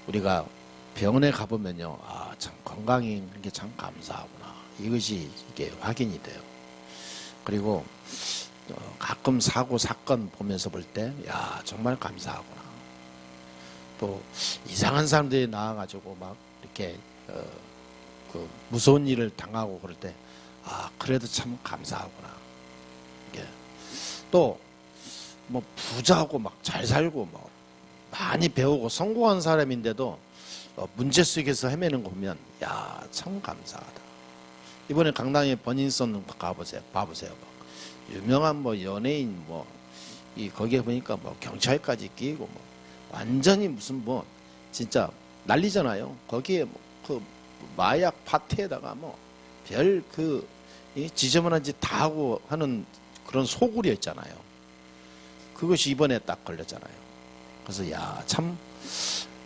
우리가 병원에 가보면요, 참 건강인 게 참 감사하구나. 이것이 이게 확인이 돼요. 그리고 가끔 사고 사건 보면서 볼 때, 정말 감사하구나. 또 이상한 사람들이 나와가지고 막 이렇게 그 무서운 일을 당하고 그럴 때, 그래도 참 감사하구나. 이게 또 뭐 부자하고 막 잘 살고 뭐 많이 배우고 성공한 사람인데도 문제 속에서 헤매는 거 보면 참 감사하다. 이번에 강남에 버닝썬 가보세요. 봐보세요. 유명한 뭐 연예인 뭐 거기에 보니까 뭐 경찰까지 끼고 뭐 완전히 무슨 뭐 진짜 난리잖아요. 거기에 뭐 그 마약 파티에다가 뭐 별 그 지저분한 짓 다 하고 하는 그런 소굴이 있잖아요. 그것이 이번에 딱 걸렸잖아요. 그래서 참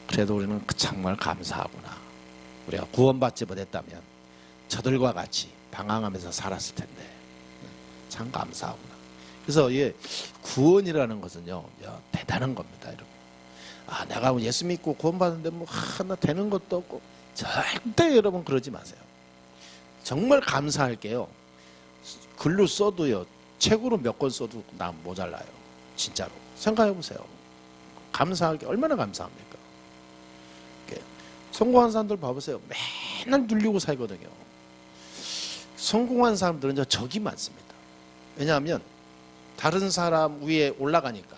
그래도 우리는 정말 감사하구나. 우리가 구원받지 못했다면 저들과 같이 방황하면서 살았을 텐데 참 감사하구나. 그래서 구원이라는 것은요, 대단한 겁니다, 여러분. 내가 예수 믿고 구원받는데 뭐 하나 되는 것도 없고 절대 여러분 그러지 마세요. 정말 감사할 게요. 글로 써도요, 책으로 몇 권 써도 난 모자라요. 진짜로 생각해 보세요. 감사할 게 얼마나 감사합니까? 성공한 사람들 봐보세요. 맨날 눌리고 살거든요. 성공한 사람들은 적이 많습니다. 왜냐하면 다른 사람 위에 올라가니까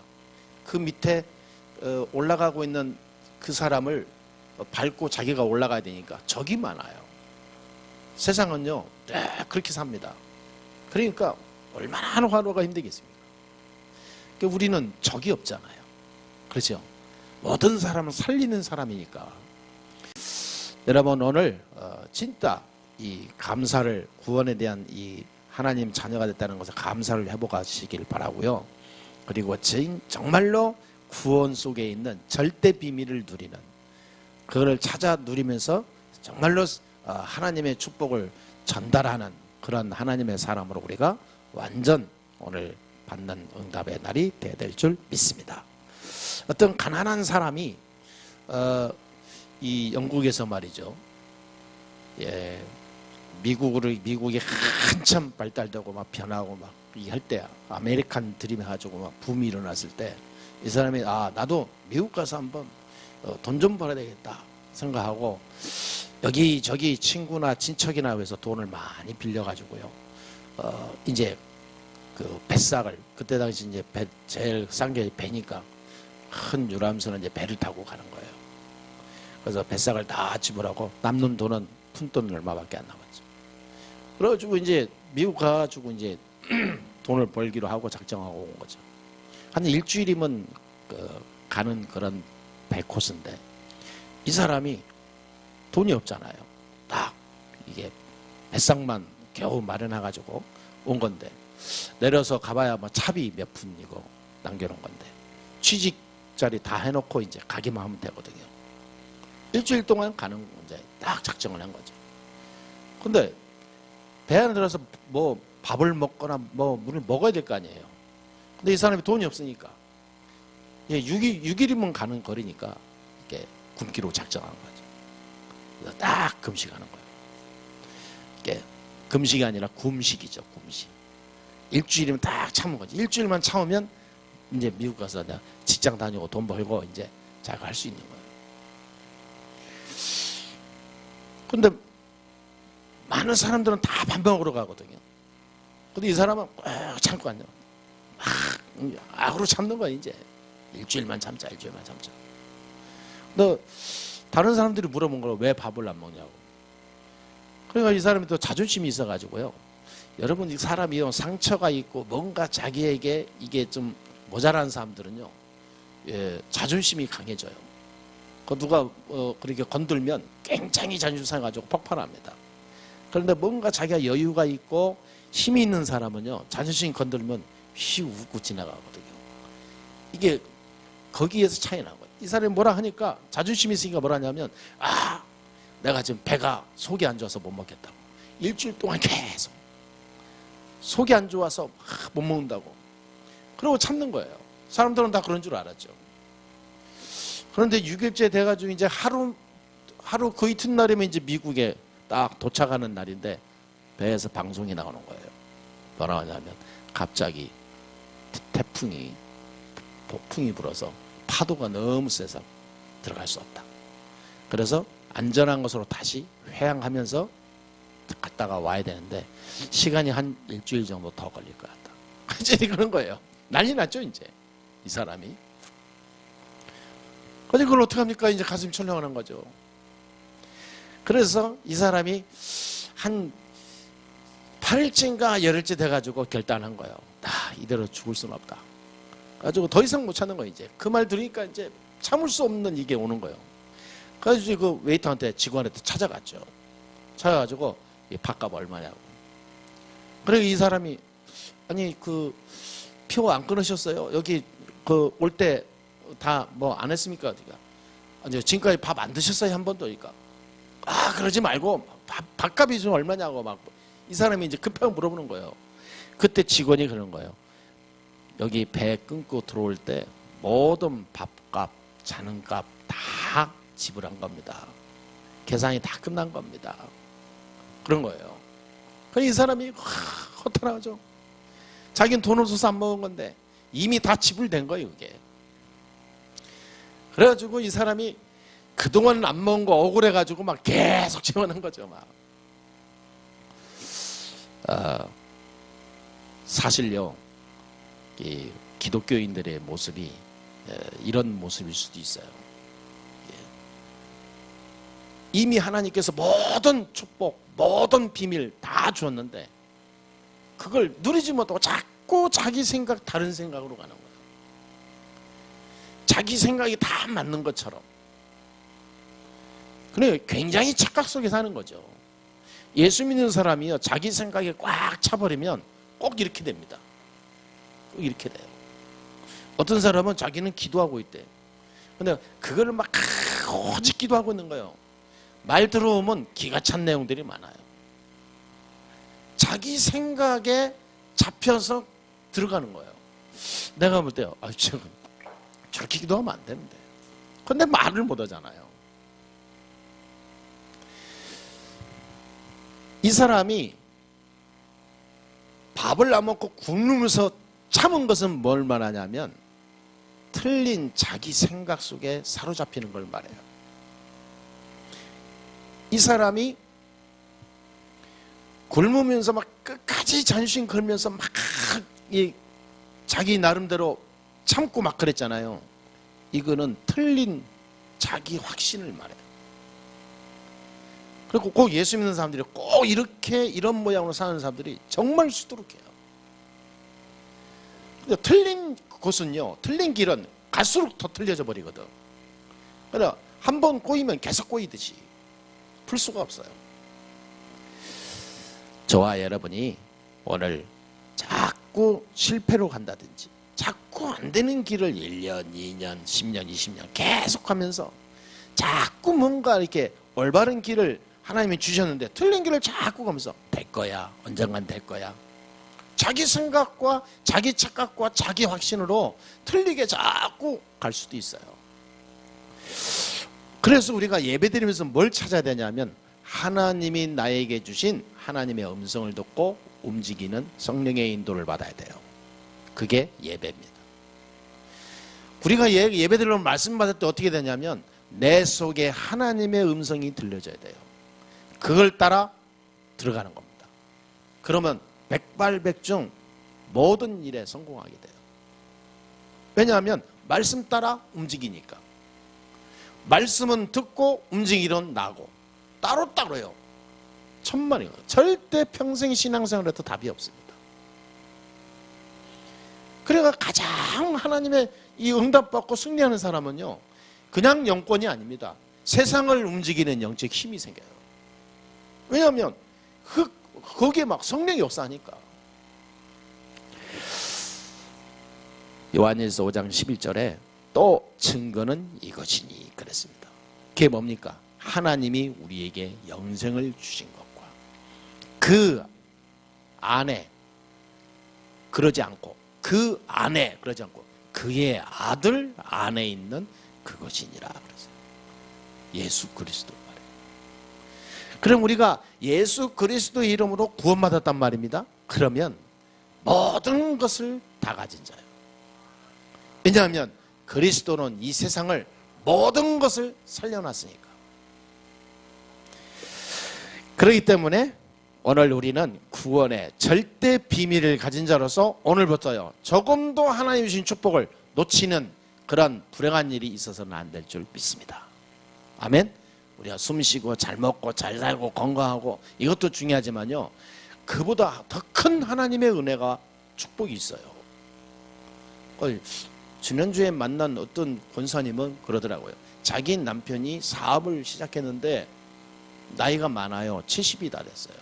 그 밑에 올라가고 있는 그 사람을 밟고 자기가 올라가야 되니까 적이 많아요. 세상은요, 그렇게 삽니다. 그러니까 얼마나 하루하루가 힘들겠습니까? 그러니까 우리는 적이 없잖아요. 그렇죠? 모든 사람은 살리는 사람이니까. 여러분 오늘 진짜 이 감사를, 구원에 대한 이 하나님 자녀가 됐다는 것을 감사를 회복하시길 바라고요. 그리고 정말로 구원 속에 있는 절대 비밀을 누리는, 그걸 찾아 누리면서 정말로 하나님의 축복을 전달하는 그런 하나님의 사람으로 우리가 완전 오늘 받는 응답의 날이 되어야 될 줄 믿습니다. 어떤 가난한 사람이 이 영국에서 말이죠, 미국이 한참 발달되고 막 변하고 막 이 할 때, 아메리칸 드림 해가지고 막 붐이 일어났을 때 이 사람이 나도 미국 가서 한번 돈 좀 벌어야 되겠다 생각하고 여기저기 친구나 친척이나 해서 돈을 많이 빌려가지고요, 이제 그 뱃삭을, 그때 당시 이제 제일 싼 게 배니까 큰 유람선은 이제 배를 타고 가는 거예요. 그래서 뱃삭을 다 지불하고 남는 돈은 푼돈 얼마밖에 안 남았죠. 그래가지고 이제 미국 가가지고 이제 돈을 벌기로 하고 작정하고 온 거죠. 한 일주일이면 가는 그런 배 코스인데 이 사람이 돈이 없잖아요. 딱 이게 뱃삭만 겨우 마련해가지고 온 건데 내려서 가봐야 뭐 차비 몇 푼이고 남겨놓은 건데 취직 자리 다 해놓고 이제 가기만 하면 되거든요. 일주일 동안 가는 이제 딱 작정을 한 거죠. 근데 배 안에 들어서 뭐 밥을 먹거나 뭐 물을 먹어야 될 거 아니에요. 근데 이 사람이 돈이 없으니까 6일이면 가는 거리니까 이렇게 굶기로 작정한 거죠. 그래서 딱 금식하는 거예요. 이게 금식이 아니라 굶식이죠, 굶식. 일주일이면 딱 참은 거지. 일주일만 참으면 이제 미국 가서 내가 직장 다니고 돈 벌고 이제 자기가 할 수 있는 거예요. 근데 많은 사람들은 다 밥 먹으러 가거든요. 근데 이 사람은 꼭 참고 앉아. 막 악으로 참는 거야, 이제. 일주일만 참자. 근데 다른 사람들이 물어본 걸 왜 밥을 안 먹냐고. 그러니까 이 사람이 또 자존심이 있어가지고요. 여러분, 이 사람이 상처가 있고 뭔가 자기에게 이게 좀 모자란 사람들은요, 자존심이 강해져요. 누가 그렇게 건들면 굉장히 자존심 상해가지고 폭발합니다. 그런데 뭔가 자기가 여유가 있고 힘이 있는 사람은요, 자존심 건들면 휘 웃고 지나가거든요. 이게 거기에서 차이 나는 거예요. 이 사람이 뭐라 하니까 자존심이 있으니까 뭐라 하냐면 내가 지금 배가 속이 안 좋아서 못 먹겠다고. 일주일 동안 계속 속이 안 좋아서 못 먹는다고. 그러고 참는 거예요. 사람들은 다 그런 줄 알았죠. 그런데 6일째 돼가지고 이제 하루 그 이튿날이면 이제 미국에 딱 도착하는 날인데 배에서 방송이 나오는 거예요. 뭐라 하냐면 갑자기 폭풍이 불어서 파도가 너무 세서 들어갈 수 없다. 그래서 안전한 곳으로 다시 회항하면서 갔다가 와야 되는데 시간이 한 일주일 정도 더 걸릴 것 같다. 이제 그런 거예요. 난리 났죠 이제 이 사람이. 그런데 그걸 어떻게 합니까? 이제 가슴이 철렁하는 거죠. 그래서 이 사람이 한 8일째인가 열흘째 돼가지고 결단한 거예요. 이대로 죽을 수는 없다. 가지고 더 이상 못 참는 거예요. 이제 그 말 들으니까 이제 참을 수 없는 이게 오는 거예요. 그래서 그 웨이터한테 직원한테 찾아갔죠. 찾아가지고 이 밥값 얼마냐고. 그리고 이 사람이 아니 그 표 안 끊으셨어요? 여기 그 올 때 다 뭐 안 했습니까? 그러니까 아니 지금까지 밥 안 드셨어요 한 번도? 그러니까 그러지 말고 밥값이 좀 얼마냐고 막 이 사람이 이제 급하게 물어보는 거예요. 그때 직원이 그러는 거예요. 여기 배 끊고 들어올 때 모든 밥값, 자는값 다 지불한 겁니다. 계산이 다 끝난 겁니다. 그런 거예요. 그래서 이 사람이 허탈하죠. 자기는 돈 없어서 안 먹은 건데 이미 다 지불된 거예요, 그게. 그래가지고 이 사람이 그동안 안 먹은 거 억울해가지고 막 계속 지원한 거죠, 막. 사실요, 이 기독교인들의 모습이 이런 모습일 수도 있어요. 이미 하나님께서 모든 축복, 모든 비밀 다 주었는데 그걸 누리지 못하고 자꾸 자기 생각, 다른 생각으로 가는 거예요. 자기 생각이 다 맞는 것처럼. 그래, 굉장히 착각 속에 사는 거죠. 예수 믿는 사람이요, 자기 생각에 꽉 차버리면 꼭 이렇게 됩니다. 꼭 이렇게 돼요. 어떤 사람은 자기는 기도하고 있대요. 근데 그걸 막 오직 기도하고 있는 거예요. 말 들어오면 기가 찬 내용들이 많아요. 자기 생각에 잡혀서 들어가는 거예요. 내가 볼 때요, 저렇게 기도하면 안 되는데. 근데 말을 못 하잖아요. 이 사람이 밥을 안 먹고 굶으면서 참은 것은 뭘 말하냐면 틀린 자기 생각 속에 사로잡히는 걸 말해요. 이 사람이 굶으면서 막 끝까지 자존심 걸면서 막 자기 나름대로 참고 막 그랬잖아요. 이거는 틀린 자기 확신을 말해요. 그리고 꼭 예수 믿는 사람들이 꼭 이렇게 이런 모양으로 사는 사람들이 정말 수두룩해요. 근데 틀린 곳은요, 틀린 길은 갈수록 더 틀려져 버리거든. 그러니까 한 번 꼬이면 계속 꼬이듯이 풀 수가 없어요. 저와 여러분이 오늘 자꾸 실패로 간다든지 자꾸 안 되는 길을 1년, 2년, 10년, 20년 계속 하면서 자꾸 뭔가 이렇게 올바른 길을 하나님이 주셨는데 틀린 길을 자꾸 가면서 될 거야, 언젠간 될 거야. 자기 생각과 자기 착각과 자기 확신으로 틀리게 자꾸 갈 수도 있어요. 그래서 우리가 예배드리면서 뭘 찾아야 되냐면 하나님이 나에게 주신 하나님의 음성을 듣고 움직이는 성령의 인도를 받아야 돼요. 그게 예배입니다. 우리가 예배드리면 말씀 받을 때 어떻게 되냐면 내 속에 하나님의 음성이 들려져야 돼요. 그걸 따라 들어가는 겁니다. 그러면 백발백중 모든 일에 성공하게 돼요. 왜냐하면 말씀 따라 움직이니까. 말씀은 듣고 움직이는 나고 따로따로요. 천만이요. 절대 평생 신앙생활 해도 답이 없습니다. 그래가 가장 하나님의 이 응답받고 승리하는 사람은요, 그냥 영권이 아닙니다. 세상을 움직이는 영적 힘이 생겨요. 왜냐하면 거기에 막 성령이 역사하니까. 요한일서 5장 11절에 또 증거는 이것이니 그랬습니다. 그게 뭡니까? 하나님이 우리에게 영생을 주신 것과 그 안에 그러지 않고 그의 아들 안에 있는 그것이니라 그랬어요. 예수 그리스도 말이에요. 그럼 우리가 예수 그리스도의 이름으로 구원받았단 말입니다. 그러면 모든 것을 다 가진 자예요. 왜냐하면 그리스도는 이 세상을 모든 것을 살려놨으니까. 그렇기 때문에 오늘 우리는 구원의 절대 비밀을 가진 자로서 오늘부터요, 조금도 하나님 주신 축복을 놓치는 그런 불행한 일이 있어서는 안 될 줄 믿습니다. 아멘. 우리가 숨 쉬고 잘 먹고 잘 살고 건강하고 이것도 중요하지만요, 그보다 더 큰 하나님의 은혜가 축복이 있어요. 지난주에 만난 어떤 권사님은 그러더라고요. 자기 남편이 사업을 시작했는데 나이가 많아요. 70이 다 됐어요.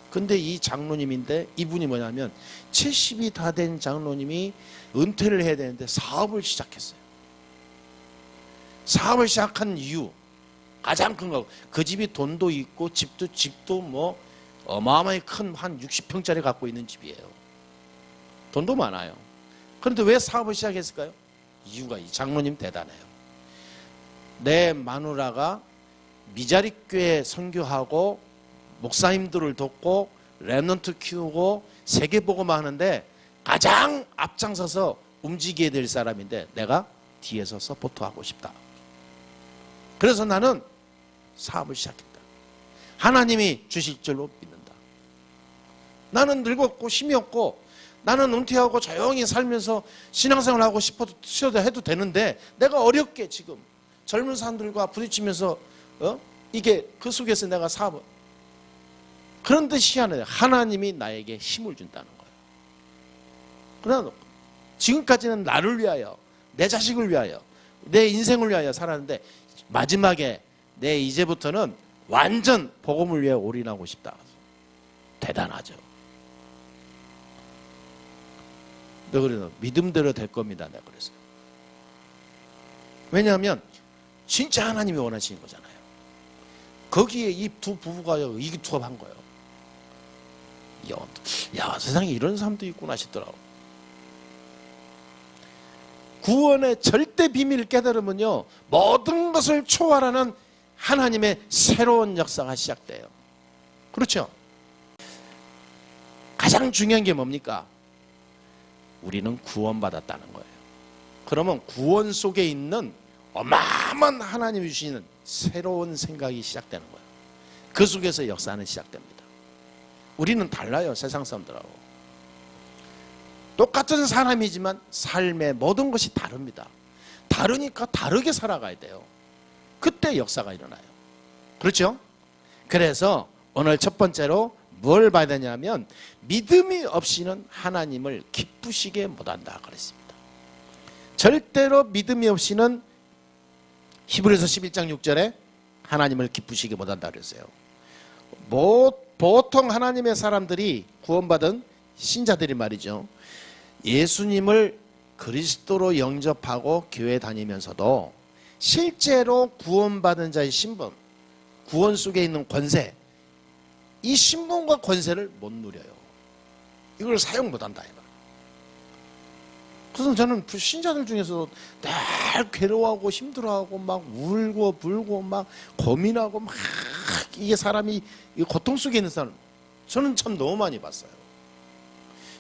근데 이 장로님인데 이분이 뭐냐면 70이 다 된 장로님이 은퇴를 해야 되는데 사업을 시작했어요. 사업을 시작한 이유 가장 큰 거, 그 집이 돈도 있고 집도 뭐 어마어마하게 큰 한 60평짜리 갖고 있는 집이에요. 돈도 많아요. 그런데 왜 사업을 시작했을까요? 이유가, 이 장로님 대단해요. 내 마누라가 미자립교회 선교하고 목사님들을 돕고 렘넌트 키우고 세계복음화 하는데 가장 앞장서서 움직여야 될 사람인데 내가 뒤에서 서포트하고 싶다. 그래서 나는 사업을 시작했다. 하나님이 주실 줄로 믿는다. 나는 늙었고 힘이 없고 나는 은퇴하고 조용히 살면서 신앙생활하고 싶어도 해도 되는데 내가 어렵게 지금 젊은 사람들과 부딪히면서 이게 그 속에서 내가 사업을, 그런데 희한해요. 하나님이 나에게 힘을 준다는 거예요. 그러나 지금까지는 나를 위하여, 내 자식을 위하여, 내 인생을 위하여 살았는데 마지막에 내 이제부터는 완전 복음을 위해 올인하고 싶다. 대단하죠. 내가 그래서 믿음대로 될 겁니다. 내가 그랬어요. 왜냐하면 진짜 하나님이 원하시는 거잖아요. 거기에 이 두 부부가 의기투합한 거예요. 야, 세상에 이런 사람도 있구나 싶더라고. 구원의 절대 비밀을 깨달으면요, 모든 것을 초월하는 하나님의 새로운 역사가 시작돼요. 그렇죠? 가장 중요한 게 뭡니까? 우리는 구원받았다는 거예요. 그러면 구원 속에 있는 어마어마한 하나님이 주시는 새로운 생각이 시작되는 거예요. 그 속에서 역사는 시작됩니다. 우리는 달라요. 세상 사람들하고. 똑같은 사람이지만 삶의 모든 것이 다릅니다. 다르니까 다르게 살아가야 돼요. 그때 역사가 일어나요. 그렇죠? 그래서 오늘 첫 번째로 뭘 봐야 되냐면 믿음이 없이는 하나님을 기쁘시게 못한다 그랬습니다. 절대로 믿음이 없이는 히브리서 11장 6절에 하나님을 기쁘시게 못한다 그랬어요. 보통 하나님의 사람들이 구원받은 신자들이 말이죠, 예수님을 그리스도로 영접하고 교회 다니면서도 실제로 구원받은 자의 신분, 구원 속에 있는 권세, 이 신분과 권세를 못 누려요. 이걸 사용 못한다. 그래서 저는 신자들 중에서 늘 괴로워하고 힘들어하고 막 울고 불고 막 고민하고 막 이게 사람이 고통 속에 있는 사람, 저는 참 너무 많이 봤어요.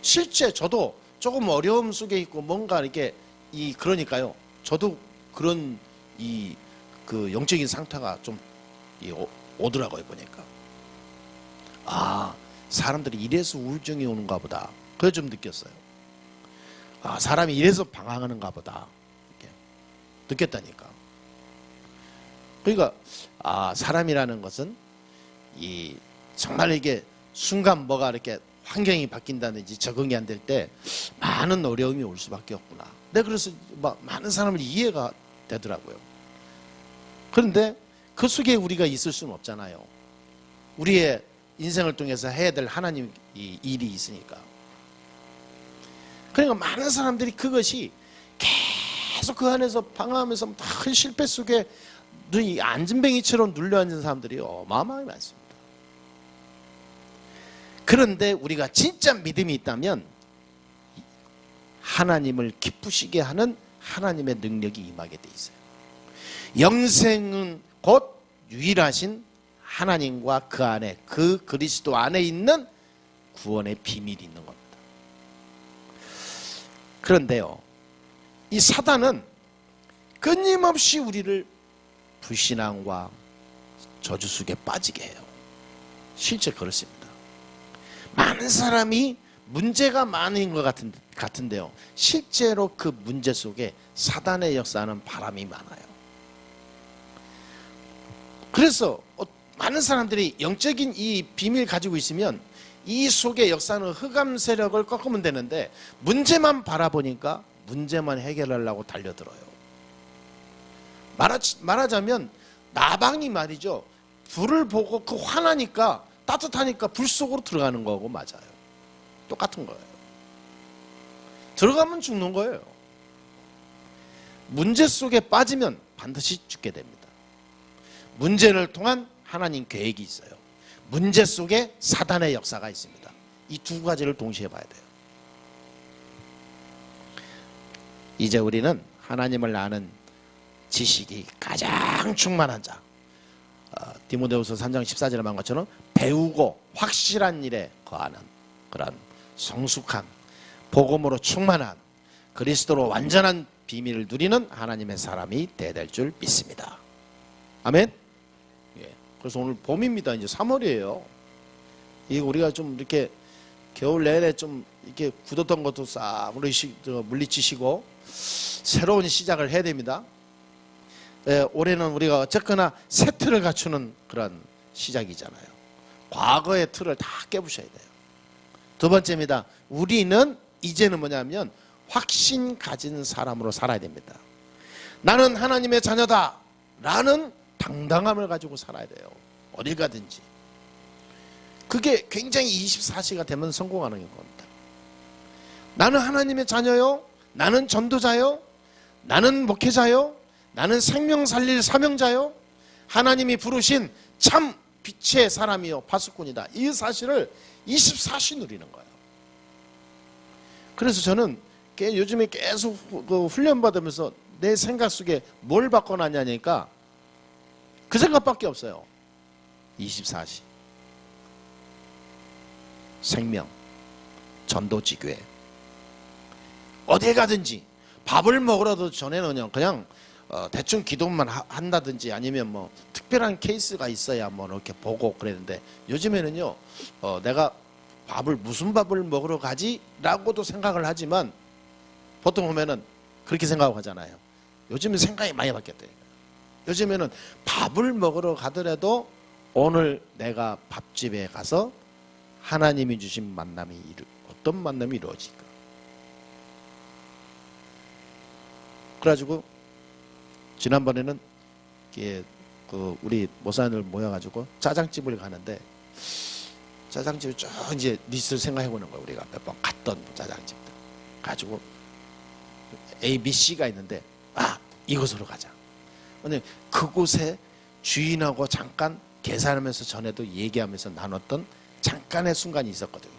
실제 저도 조금 어려움 속에 있고 뭔가 이렇게 그러니까요, 저도 그런 그 영적인 상태가 좀 오더라고요. 보니까 사람들이 이래서 우울증이 오는가 보다. 그걸 좀 느꼈어요. 사람이 이래서 방황하는가 보다. 이렇게 느꼈다니까. 그러니까 사람이라는 것은 정말 이게 순간 뭐가 이렇게 환경이 바뀐다든지 적응이 안 될 때 많은 어려움이 올 수밖에 없구나. 그래서 많은 사람을 이해가 되더라고요. 그런데 그 속에 우리가 있을 수는 없잖아요. 우리의 인생을 통해서 해야 될 하나님 일이 있으니까. 그러니까 많은 사람들이 그것이 계속 그 안에서 방황하면서 큰 실패 속에 안진뱅이처럼 눌려앉은 사람들이 어마어마하게 많습니다. 그런데 우리가 진짜 믿음이 있다면 하나님을 기쁘시게 하는 하나님의 능력이 임하게 돼 있어요. 영생은 곧 유일하신 하나님과 그 안에, 그 그리스도 안에 있는 구원의 비밀이 있는 겁니다. 그런데요, 이 사단은 끊임없이 우리를 불신앙과 저주 속에 빠지게 해요. 실제 그렇습니다. 많은 사람이 문제가 많은 것 같은데요, 실제로 그 문제 속에 사단의 역사하는 바람이 많아요. 그래서 많은 사람들이 영적인 이 비밀 가지고 있으면 이 속에 역사하는 흑암 세력을 꺾으면 되는데, 문제만 바라보니까 문제만 해결하려고 달려들어요. 말하자면 나방이 말이죠, 불을 보고 그 화나니까, 따뜻하니까 불 속으로 들어가는 거하고 맞아요. 똑같은 거예요. 들어가면 죽는 거예요. 문제 속에 빠지면 반드시 죽게 됩니다. 문제를 통한 하나님 계획이 있어요. 문제 속에 사단의 역사가 있습니다. 이 두 가지를 동시에 봐야 돼요. 이제 우리는 하나님을 아는 지식이 가장 충만한 자, 디모데후서 3장 14절에 말한 것처럼 배우고 확실한 일에 거하는 그런 성숙한, 복음으로 충만한, 그리스도로 완전한 비밀을 누리는 하나님의 사람이 되어야 줄 믿습니다. 아멘. 예. 그래서 오늘 봄입니다. 이제 3월이에요. 이 우리가 좀 이렇게 겨울 내내 좀 이렇게 굳었던 것도 싹 물리치시고 새로운 시작을 해야 됩니다. 예, 올해는 우리가 어쨌거나 새 틀을 갖추는 그런 시작이잖아요. 과거의 틀을 다 깨부셔야 돼요. 두 번째입니다. 우리는 이제는 뭐냐면 확신 가진 사람으로 살아야 됩니다. 나는 하나님의 자녀다 라는 당당함을 가지고 살아야 돼요. 어딜 가든지. 그게 굉장히 24시가 되면 성공하는 겁니다. 나는 하나님의 자녀요, 나는 전도자요, 나는 목회자요, 나는 생명 살릴 사명자요, 하나님이 부르신 참 빛의 사람이요 파수꾼이다. 이 사실을 24시 누리는 거예요. 그래서 저는 요즘에 계속 훈련받으면서 내 생각 속에 뭘 바꿔놨냐니까 그 생각밖에 없어요. 24시 생명, 전도지교회, 어딜 가든지. 밥을 먹으러도 전에는 그냥 대충 기도만 한다든지 아니면 뭐 특별한 케이스가 있어야 뭐 이렇게 보고 그랬는데, 요즘에는요 내가 무슨 밥을 먹으러 가지? 라고도 생각을 하지만 보통 보면은 그렇게 생각하고 하잖아요. 요즘은 생각이 많이 바뀌었대요. 요즘에는 밥을 먹으러 가더라도 오늘 내가 밥집에 가서 하나님이 주신 만남이 어떤 만남이 이루어질까. 그래가지고 지난번에는 우리 모사님들 모여가지고 짜장집을 가는데, 짜장집을 쭉 이제 리스트를 생각해보는 거예요. 우리가 몇 번 갔던 짜장집들 가지고 A, B, C가 있는데, 이곳으로 가자. 근데 그곳에 주인하고 잠깐 계산하면서 전에도 얘기하면서 나눴던 잠깐의 순간이 있었거든요.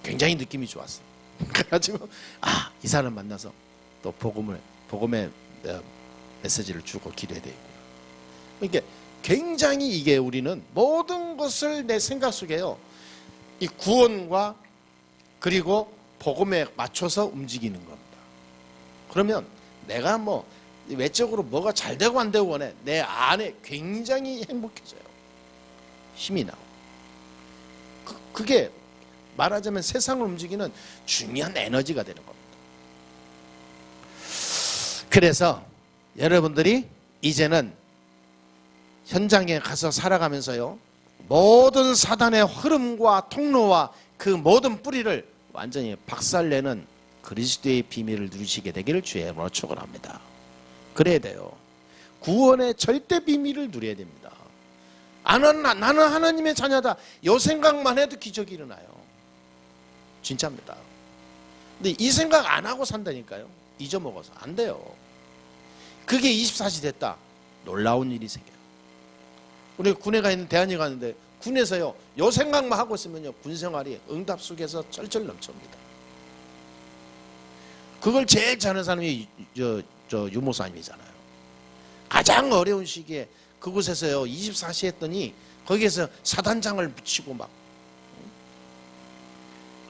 굉장히 느낌이 좋았어요. 그래가지고 이 사람 만나서 또 복음의 메시지를 주고 기도해야 되고. 그러니까 굉장히 이게 우리는 모든 것을 내 생각 속에요, 이 구원과 그리고 복음에 맞춰서 움직이는 겁니다. 그러면 내가 뭐 외적으로 뭐가 잘 되고 안 되고 원해, 내 안에 굉장히 행복해져요. 힘이 나고. 그게 말하자면 세상을 움직이는 중요한 에너지가 되는 겁니다. 그래서 여러분들이 이제는 현장에 가서 살아가면서요, 모든 사단의 흐름과 통로와 그 모든 뿌리를 완전히 박살내는 그리스도의 비밀을 누리시게 되기를 주의 이름으로 축원합니다. 그래야 돼요. 구원의 절대 비밀을 누려야 됩니다. 나는 하나님의 자녀다, 이 생각만 해도 기적이 일어나요. 진짜입니다. 근데 이 생각 안 하고 산다니까요. 잊어먹어서 안 돼요. 그게 24시 됐다, 놀라운 일이 생겨요. 우리 군에 가 있는 대한이 가는데, 군에서요 요 생각만 하고 있으면요 군생활이 응답 속에서 철철 넘쳐옵니다. 그걸 제일 잘하는 사람이 유모사님이잖아요. 가장 어려운 시기에 그곳에서요 24시 했더니 거기에서 사단장을 붙이고 막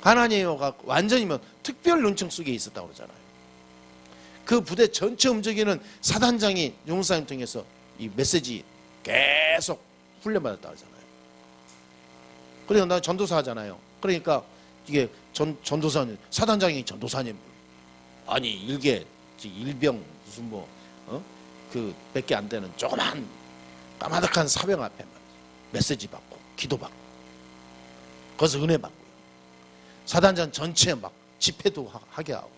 하나님과 완전히 뭐 특별 눈청 속에 있었다고 그러잖아요. 그 부대 전체 움직이는 사단장이 용사님 통해서 이 메시지 계속 훈련받았다고 하잖아요. 그러니까 나 전도사 하잖아요. 그러니까 이게 전도사님, 사단장이 전도사님 아니 일개 일병 무슨 뭐 그 몇 개 안 되는 조그만 까마득한 사병 앞에 메시지 받고 기도 받고 거기서 은혜 받고요. 사단장 전체 막 집회도 하게 하고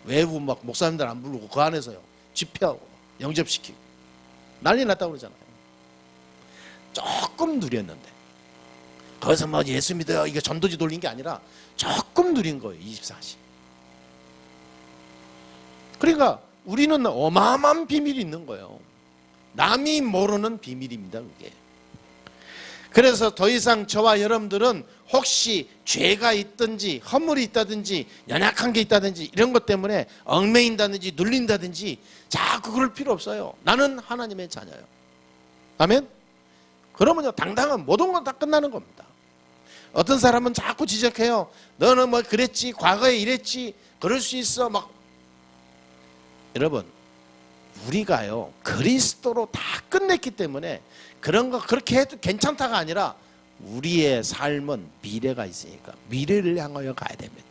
외부 막 목사님들 안 부르고 그 안에서요 집회하고 영접시키고 난리 났다고 그러잖아요. 조금 누렸는데 거기서 뭐 예수 믿어요 이게 전도지 돌린 게 아니라 조금 누린 거예요. 24시. 그러니까 우리는 어마어마한 비밀이 있는 거예요. 남이 모르는 비밀입니다. 그게. 그래서 더 이상 저와 여러분들은 혹시 죄가 있든지 허물이 있다든지 연약한 게 있다든지 이런 것 때문에 얽매인다든지 눌린다든지 자꾸 그럴 필요 없어요. 나는 하나님의 자녀예요. 아멘? 그러면요 당당한 모든 건 다 끝나는 겁니다. 어떤 사람은 자꾸 지적해요. 너는 뭐 그랬지 과거에 이랬지 그럴 수 있어 막. 여러분 우리가요 그리스도로 다 끝냈기 때문에 그런 거 그렇게 해도 괜찮다가 아니라 우리의 삶은 미래가 있으니까 미래를 향하여 가야 됩니다.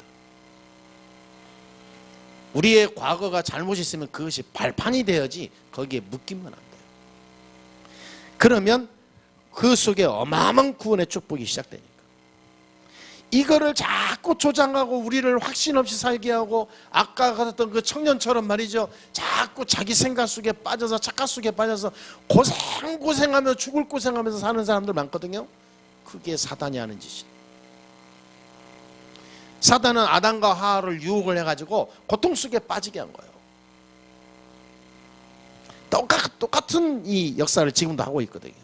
우리의 과거가 잘못이 있으면 그것이 발판이 되어야지 거기에 묶이면 안 돼요. 그러면 그 속에 어마어마한 구원의 축복이 시작되니까 이거를 자꾸 조장하고 우리를 확신 없이 살게 하고 아까 가졌던 그 청년처럼 말이죠 자꾸 자기 생각 속에 빠져서 착각 속에 빠져서 고생하며 죽을 고생하면서 사는 사람들 많거든요. 그게 사단이 하는 짓이에요. 사단은 아담과 하와를 유혹을 해가지고 고통 속에 빠지게 한 거예요. 똑같은 이 역사를 지금도 하고 있거든요.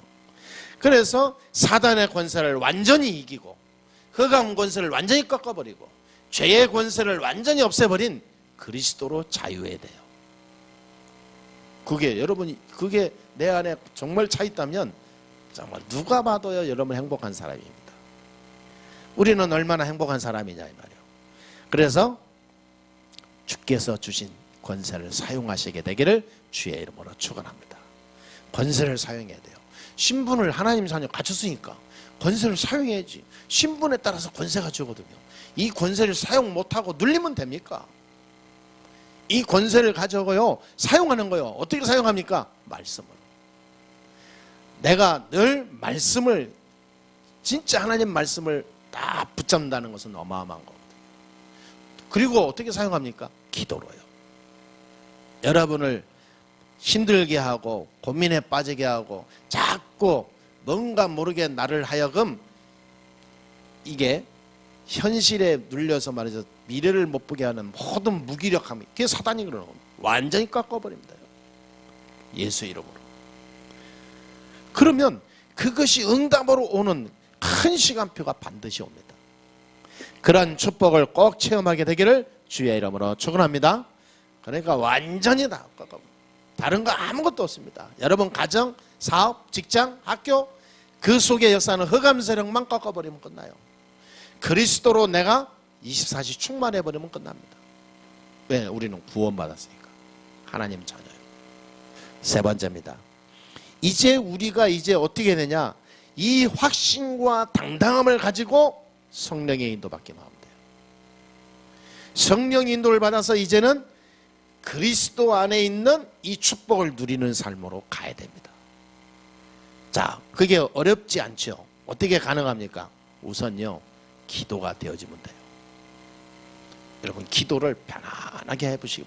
그래서 사단의 권세를 완전히 이기고 흑암 권세를 완전히 꺾어버리고 죄의 권세를 완전히 없애버린 그리스도로 자유해야 돼요. 그게 여러분이 그게 내 안에 정말 차 있다면 정말 누가 봐도요 여러분 행복한 사람입니다. 우리는 얼마나 행복한 사람이냐 이 말이에요. 그래서 주께서 주신 권세를 사용하시게 되기를 주의 이름으로 축원합니다. 권세를 사용해야 돼요. 신분을 하나님 자녀 갖췄으니까 권세를 사용해야지. 신분에 따라서 권세가 주거든요. 이 권세를 사용 못하고 눌리면 됩니까? 이 권세를 가져고요 사용하는 거요. 어떻게 사용합니까? 말씀으로. 내가 늘 말씀을 진짜 하나님 말씀을 다 붙잡는다는 것은 어마어마한 거거든요. 그리고 어떻게 사용합니까? 기도로요. 여러분을 힘들게 하고 고민에 빠지게 하고 자꾸 뭔가 모르게 나를 하여금 이게 현실에 눌려서 말이죠 미래를 못 보게 하는 모든 무기력함이 그게 사단이 그러는 겁니다. 완전히 꺾어버립니다. 예수 이름으로. 그러면 그것이 응답으로 오는 큰 시간표가 반드시 옵니다. 그러한 축복을 꼭 체험하게 되기를 주의 이름으로 축원합니다. 그러니까 완전히 다 꺾어버립니다. 다른 거 아무것도 없습니다. 여러분 가정, 사업, 직장, 학교 그 속에 역사는 흑암 세력만 꺾어버리면 끝나요. 그리스도로 내가 24시 충만해버리면 끝납니다. 왜? 우리는 구원받았으니까. 하나님 자녀예요. 세 번째입니다. 이제 우리가 이제 어떻게 되냐? 이 확신과 당당함을 가지고 성령의 인도받기만 하면 돼요. 성령 인도를 받아서 이제는 그리스도 안에 있는 이 축복을 누리는 삶으로 가야 됩니다. 자, 그게 어렵지 않죠. 어떻게 가능합니까? 우선요 기도가 되어지면 돼요. 여러분 기도를 편안하게 해보시기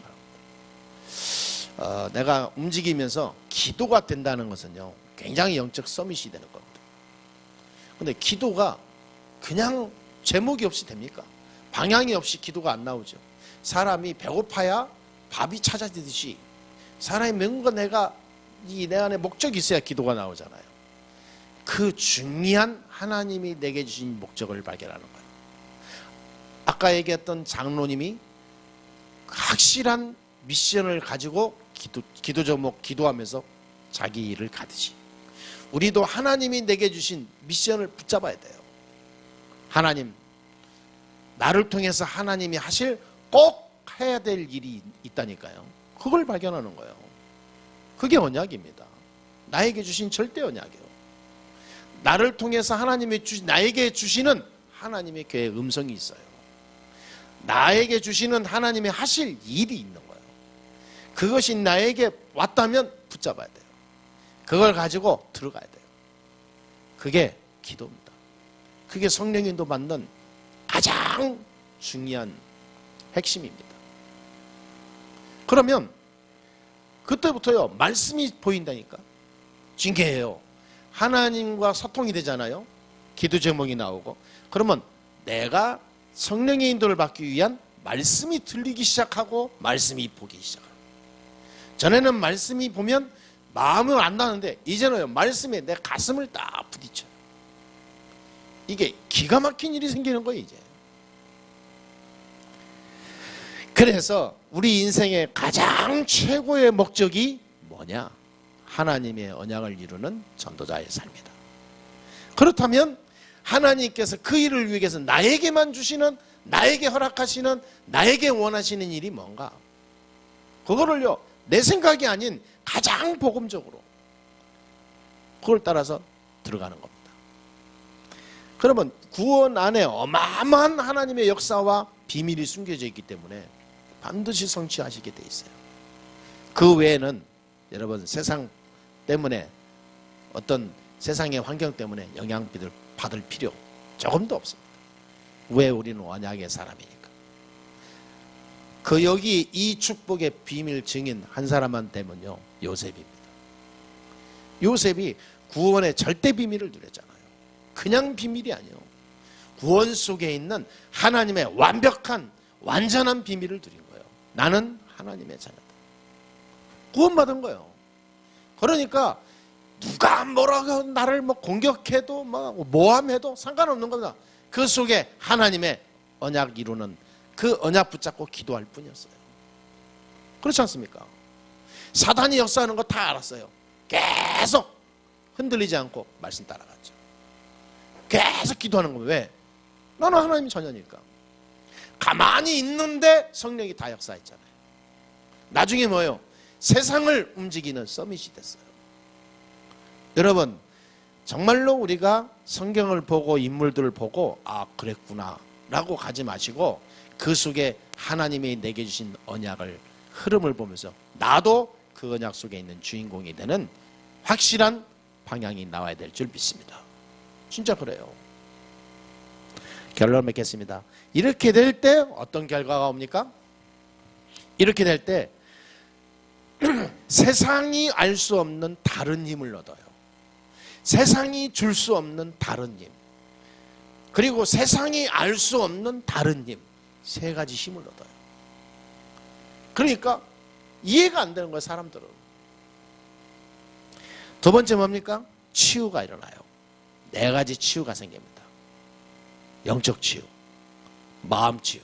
바랍니다. 내가 움직이면서 기도가 된다는 것은요 굉장히 영적 서밋이 되는 겁니다. 근데 기도가 그냥 제목이 없이 됩니까? 방향이 없이 기도가 안 나오죠. 사람이 배고파야 밥이 찾아지듯이 사람이 뭔가 내 안에 목적이 있어야 기도가 나오잖아요. 그 중요한 하나님이 내게 주신 목적을 발견하는 거예요. 아까 얘기했던 장로님이 확실한 미션을 가지고 기도 제목 기도하면서 자기 일을 가듯이 우리도 하나님이 내게 주신 미션을 붙잡아야 돼요. 하나님, 나를 통해서 하나님이 하실 꼭 해야 될 일이 있다니까요. 그걸 발견하는 거예요. 그게 언약입니다. 나에게 주신 절대 언약이에요. 나를 통해서 하나님이 나에게 주시는 하나님의 교회의 음성이 있어요. 나에게 주시는 하나님의 하실 일이 있는 거예요. 그것이 나에게 왔다면 붙잡아야 돼요. 그걸 가지고 들어가야 돼요. 그게 기도입니다. 그게 성령님도 만든 가장 중요한 핵심입니다. 그러면 그때부터요 말씀이 보인다니까. 신기해요. 하나님과 소통이 되잖아요. 기도 제목이 나오고. 그러면 내가 성령의 인도를 받기 위한 말씀이 들리기 시작하고 말씀이 보기 시작합니다. 전에는 말씀이 보면 마음은 안 나는데 이제는요 말씀에 내 가슴을 딱 부딪혀요. 이게 기가 막힌 일이 생기는 거예요 이제. 그래서 우리 인생의 가장 최고의 목적이 뭐냐? 하나님의 언약을 이루는 전도자의 삶이다. 그렇다면 하나님께서 그 일을 위해서 나에게만 주시는, 나에게 허락하시는, 나에게 원하시는 일이 뭔가? 그거를요 내 생각이 아닌 가장 복음적으로 그걸 따라서 들어가는 겁니다. 그러면 구원 안에 어마어마한 하나님의 역사와 비밀이 숨겨져 있기 때문에 반드시 성취하시게 돼 있어요. 그 외에는 여러분 세상 때문에 어떤 세상의 환경 때문에 영향을 받을 필요 조금도 없습니다. 왜? 우리는 언약의 사람이니까. 그 여기 이 축복의 비밀 증인 한 사람만 되면요 요셉입니다. 요셉이 구원의 절대 비밀을 누렸잖아요. 그냥 비밀이 아니에요. 구원 속에 있는 하나님의 완벽한 완전한 비밀을 누린 거예요. 나는 하나님의 자녀다. 구원받은 거예요. 그러니까 누가 뭐라고 나를 뭐 공격해도 뭐 모함해도 상관없는 겁니다. 그 속에 하나님의 언약 이루는 그 언약 붙잡고 기도할 뿐이었어요. 그렇지 않습니까? 사단이 역사하는 거 다 알았어요. 계속 흔들리지 않고 말씀 따라갔죠. 계속 기도하는 거예요. 왜? 나는 하나님의 자녀니까. 가만히 있는데 성령이 다 역사했잖아요. 나중에 뭐예요? 세상을 움직이는 서밋이 됐어요. 여러분 정말로 우리가 성경을 보고 인물들을 보고 아 그랬구나 라고 가지 마시고 그 속에 하나님이 내게 주신 언약을 흐름을 보면서 나도 그 언약 속에 있는 주인공이 되는 확실한 방향이 나와야 될 줄 믿습니다. 진짜 그래요. 결론 맺겠습니다. 이렇게 될 때 어떤 결과가 옵니까? 이렇게 될 때 세상이 알 수 없는 다른 힘을 얻어요. 세상이 줄 수 없는 다른 힘, 그리고 세상이 알 수 없는 다른 힘, 세 가지 힘을 얻어요. 그러니까 이해가 안 되는 거예요, 사람들은. 두 번째 뭡니까? 치유가 일어나요. 네 가지 치유가 생깁니다. 영적 치유, 마음 치유,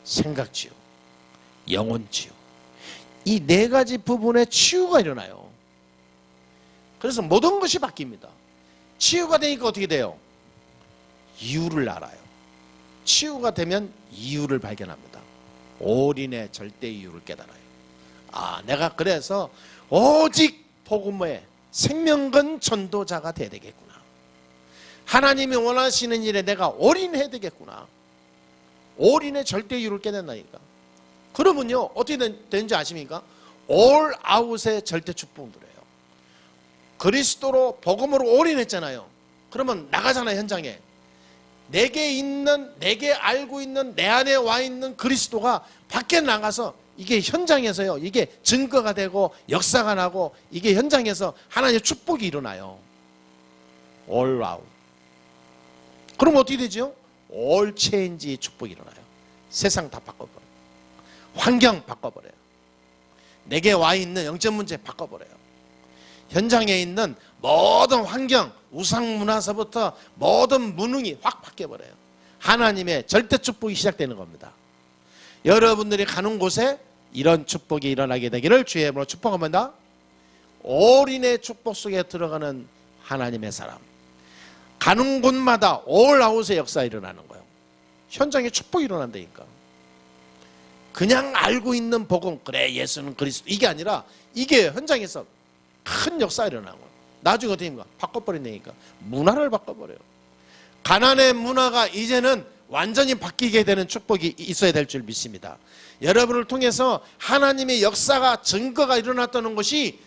생각 치유, 영혼 치유. 이 네 가지 부분의 치유가 일어나요. 그래서 모든 것이 바뀝니다. 치유가 되니까 어떻게 돼요? 이유를 알아요. 치유가 되면 이유를 발견합니다. 올인의 절대 이유를 깨달아요. 아, 내가 그래서 오직 복음의 생명건 전도자가 돼야 되겠구나. 하나님이 원하시는 일에 내가 올인해야 되겠구나. 올인의 절대 이유를 깨닫나니까. 그러면요 어떻게 되는지 아십니까? 올 아웃의 절대 축복을 누려요. 그리스도로 복음으로 올인했잖아요. 그러면 나가잖아요. 현장에 내게 있는, 내게 알고 있는, 내 안에 와 있는 그리스도가 밖에 나가서 이게 현장에서요 이게 증거가 되고 역사가 나고 이게 현장에서 하나님의 축복이 일어나요. 올 아웃. 그럼 어떻게 되죠? 올 체인지 축복이 일어나요. 세상 다 바꿔버려요. 환경 바꿔버려요. 내게 와 있는 영적 문제 바꿔버려요. 현장에 있는 모든 환경, 우상 문화서부터 모든 무능이 확 바뀌어버려요. 하나님의 절대 축복이 시작되는 겁니다. 여러분들이 가는 곳에 이런 축복이 일어나게 되기를 주의 이름으로 축복합니다. 올인의 축복 속에 들어가는 하나님의 사람, 가는 곳마다 올아웃의 역사 일어나는 거예요. 현장에 축복이 일어난다니까. 그냥 알고 있는 복음, 그래 예수는 그리스도, 이게 아니라 이게 현장에서 큰 역사 일어나는 거예요. 나중에 어떻게 됩니까? 바꿔버린다니까. 문화를 바꿔버려요. 가난의 문화가 이제는 완전히 바뀌게 되는 축복이 있어야 될 줄 믿습니다. 여러분을 통해서 하나님의 역사가, 증거가 일어났다는 것이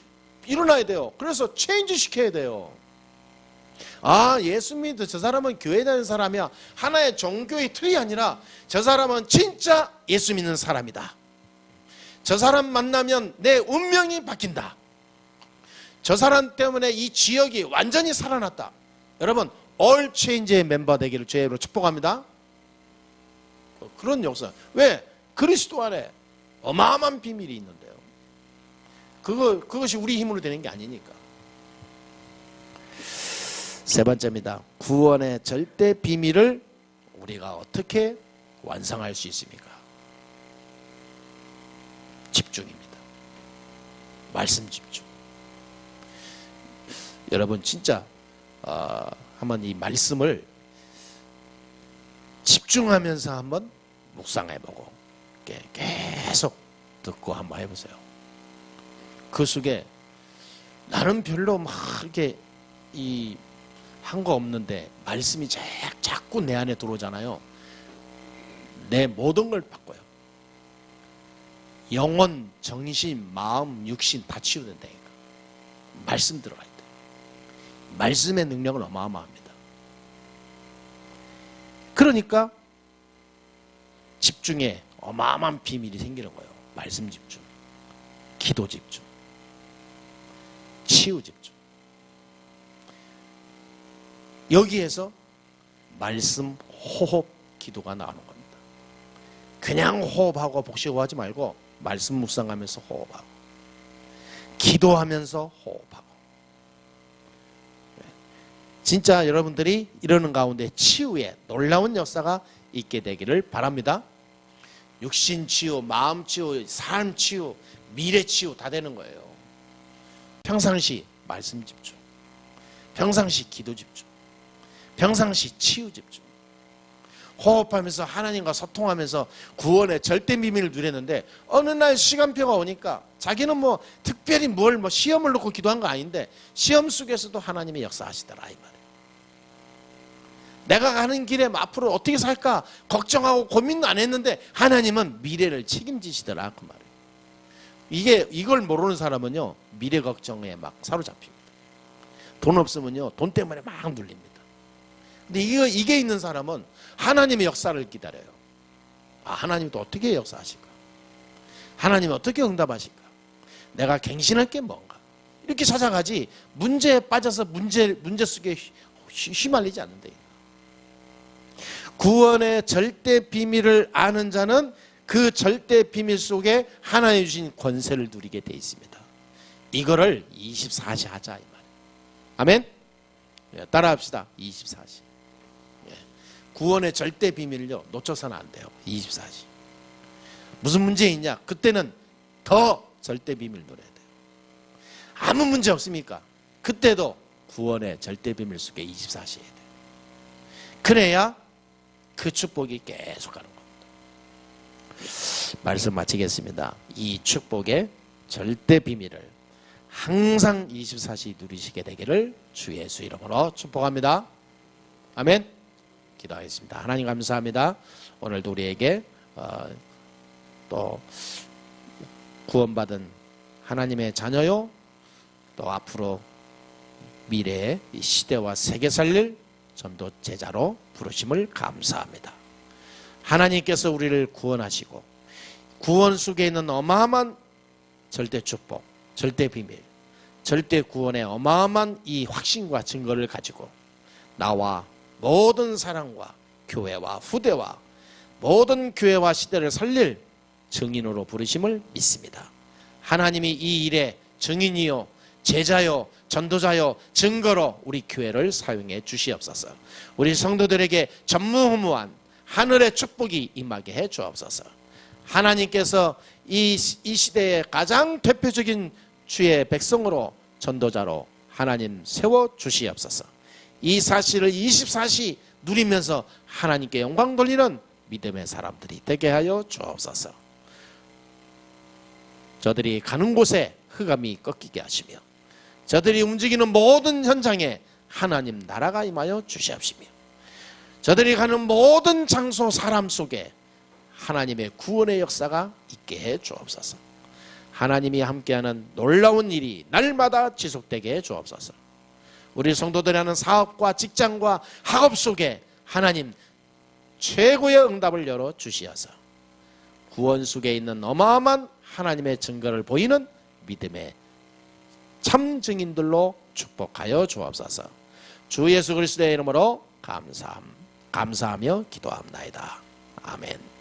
일어나야 돼요. 그래서 체인지 시켜야 돼요. 아, 예수 믿어, 저 사람은 교회 다니는 사람이야, 하나의 종교의 틀이 아니라 저 사람은 진짜 예수 믿는 사람이다. 저 사람 만나면 내 운명이 바뀐다. 저 사람 때문에 이 지역이 완전히 살아났다. 여러분, all change의 멤버 되기를 주의 이름으로 축복합니다. 그런 역사. 왜? 그리스도 안에 어마어마한 비밀이 있는데요. 그것이 우리 힘으로 되는 게 아니니까. 세 번째입니다. 구원의 절대 비밀을 우리가 어떻게 완성할 수 있습니까? 집중입니다. 말씀 집중. 여러분 진짜 한번 이 말씀을 집중하면서 한번 묵상해보고 계속 듣고 한번 해보세요. 그 속에 나는 별로 막 이렇게 한 거 없는데 말씀이 자꾸 내 안에 들어오잖아요. 내 모든 걸 바꿔요. 영혼, 정신, 마음, 육신 다 치유된다니까. 말씀 들어갈 때. 말씀의 능력은 어마어마합니다. 그러니까 집중에 어마어마한 비밀이 생기는 거예요. 말씀 집중, 기도 집중, 치유 집중. 여기에서 말씀 호흡 기도가 나오는 겁니다. 그냥 호흡하고 복식호흡하지 말고 말씀 묵상하면서 호흡하고, 기도하면서 호흡하고. 진짜 여러분들이 이러는 가운데 치유의 놀라운 역사가 있게 되기를 바랍니다. 육신 치유, 마음 치유, 삶 치유, 미래 치유 다 되는 거예요. 평상시 말씀 집중, 평상시 기도 집중, 평상시 치유 집중. 호흡하면서 하나님과 소통하면서 구원의 절대 비밀을 누렸는데 어느 날 시간표가 오니까 자기는 뭐 특별히 뭘 시험을 놓고 기도한 거 아닌데 시험 속에서도 하나님의 역사하시더라 이 말이에요. 내가 가는 길에 앞으로 어떻게 살까 걱정하고 고민도 안 했는데 하나님은 미래를 책임지시더라 그 말이에요. 이걸 모르는 사람은요 미래 걱정에 막 사로잡힙니다. 돈 없으면요 돈 때문에 막 눌립니다. 근데 이게 있는 사람은 하나님의 역사를 기다려요. 하나님이 또 어떻게 역사하실까? 하나님이 어떻게 응답하실까? 내가 갱신할 게 뭔가? 이렇게 찾아가지 문제에 빠져서 문제 속에 휘말리지 않는다. 구원의 절대 비밀을 아는 자는 그 절대 비밀 속에 하나님 주신 권세를 누리게 돼 있습니다. 이거를 24시 하자 이 말이에요. 아멘? 따라합시다. 24시. 구원의 절대 비밀을요 놓쳐서는 안 돼요. 24시. 무슨 문제 있냐? 그때는 더 절대 비밀 누려야 돼요. 아무 문제 없습니까? 그때도 구원의 절대 비밀 속에 24시 해야 돼요. 그래야 그 축복이 계속 가는 겁니다. 말씀 마치겠습니다. 이 축복의 절대 비밀을 항상 24시 누리시게 되기를 주 예수 이름으로 축복합니다. 아멘. 기도하겠습니다. 하나님 감사합니다. 오늘도 우리에게 또 구원받은 하나님의 자녀요, 또 앞으로 미래의 이 시대와 세계 살릴 전도 제자로 부르심을 감사합니다. 하나님께서 우리를 구원하시고 구원 속에 있는 어마어마한 절대 축복, 절대 비밀, 절대 구원의 어마어마한 이 확신과 증거를 가지고 나와 모든 사람과 교회와 후대와 모든 교회와 시대를 살릴 증인으로 부르심을 믿습니다. 하나님이 이 일에 증인이요, 제자요, 전도자요, 증거로 우리 교회를 사용해 주시옵소서. 우리 성도들에게 전무후무한 하늘의 축복이 임하게 해 주옵소서. 하나님께서 이 시대의 가장 대표적인 주의 백성으로 전도자로 하나님 세워주시옵소서. 이 사실을 24시 누리면서 하나님께 영광 돌리는 믿음의 사람들이 되게 하여 주옵소서. 저들이 가는 곳에 흑암이 꺾이게 하시며 저들이 움직이는 모든 현장에 하나님 나라가 임하여 주시옵시며 저들이 가는 모든 장소 사람 속에 하나님의 구원의 역사가 있게 해 주옵소서. 하나님이 함께하는 놀라운 일이 날마다 지속되게 해 주옵소서. 우리 성도들이 하는 사업과 직장과 학업 속에 하나님 최고의 응답을 열어 주시어서 구원 속에 있는 어마어마한 하나님의 증거를 보이는 믿음의 참 증인들로 축복하여 주옵소서. 주 예수 그리스도의 이름으로 감사하며 기도합나이다. 아멘.